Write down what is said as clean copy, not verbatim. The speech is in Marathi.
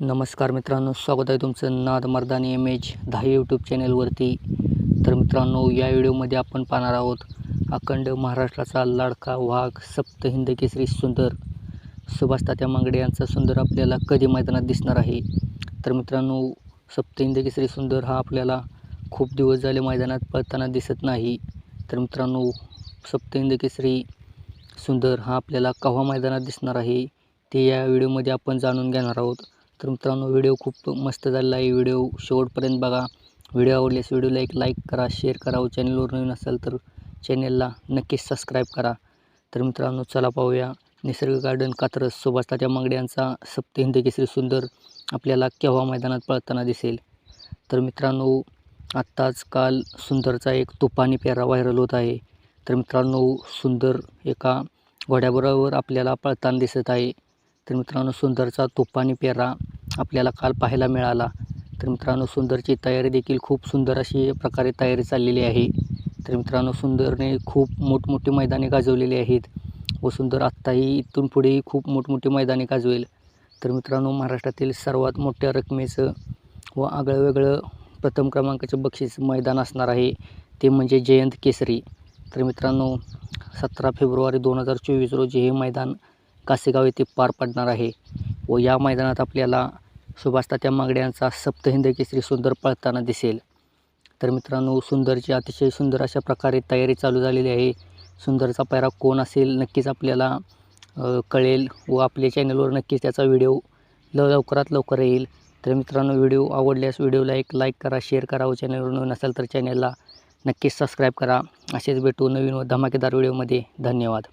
नमस्कार मित्रांनो, स्वागत आहे तुमचं नाद मर्दानी MH10 यूट्यूब चॅनलवरती. तर मित्रांनो, या व्हिडिओमध्ये आपण पाहणार आहोत अखंड महाराष्ट्राचा लाडका वाघ सप्तहिंद केसरी सुंदर सुभाष तात्या मांगडे यांचा सुंदर आपल्याला कधी मैदानात दिसणार आहे. तर मित्रांनो, सप्तहिंद केसरी सुंदर हा आपल्याला खूप दिवस झाले मैदानात पळताना दिसत नाही. तर मित्रांनो, सप्तहिंद केसरी सुंदर हा आपल्याला केव्हा मैदानात दिसणार आहे ते या व्हिडिओमध्ये आपण जाणून घेणार आहोत. तर मित्रांनो, व्हिडिओ खूप मस्त झालेला आहे. व्हिडिओ शेवटपर्यंत बघा. व्हिडिओ आवडल्यास व्हिडिओला एक लाईक करा, शेअर करा व चॅनलवर नवीन असाल तर चॅनलला नक्कीच सबस्क्राईब करा. तर मित्रांनो, चला पाहूया निसर्ग गार्डन कात्रज सुभाष तात्या मांगडे यांचा सप्तहिंद केसरी सुंदर आपल्याला केव्हा मैदानात पळताना दिसेल. तर मित्रांनो, आत्ताच काल सुंदरचा एक तुफानी पेहरा व्हायरल होत आहे. तर मित्रांनो, सुंदर एका घोड्याबरोबर आपल्याला पळताना दिसत आहे. तर मित्रांनो, सुंदरचा तुफानी पेहरा आपल्याला काल पाहायला मिळाला. तर मित्रांनो, सुंदरची तयारी देखील खूप सुंदर अशी प्रकारे तयारी चाललेली आहे. तर मित्रांनो, सुंदरने खूप मोठमोठी मैदाने गाजवलेली आहेत व सुंदर आत्ताही इथून पुढेही खूप मोठमोठी मैदाने गाजवेल. तर मित्रांनो, महाराष्ट्रातील सर्वात मोठ्या रकमेचं व आगळंवेगळं प्रथम क्रमांकाचं बक्षीस मैदान असणार आहे ते म्हणजे जयंत केसरी. तर मित्रांनो, 17 फेब्रुवारी 2024 रोजी हे मैदान कासेगाव येथे पार पडणार आहे व या मैदानात आपल्याला सुभाष तात्या मांगडे यांचा सप्तहिंद केसरी सुंदर पळताना दिसेल. तर मित्रांनो, सुंदरची अतिशय सुंदर अशा प्रकारे तयारी चालू झालेली आहे. सुंदरचा पायरा कोण असेल नक्कीच आपल्याला कळेल व आपल्या चॅनलवर नक्कीच त्याचा व्हिडिओ लवकरात लवकर येईल. तर मित्रांनो, व्हिडिओ आवडल्यास व्हिडिओला एक लाईक करा, शेअर करा व चॅनलवर नवीन असाल तर चॅनलला नक्कीच सबस्क्राईब करा. असेच भेटू नवीन व धमाकेदार व्हिडिओमध्ये. धन्यवाद.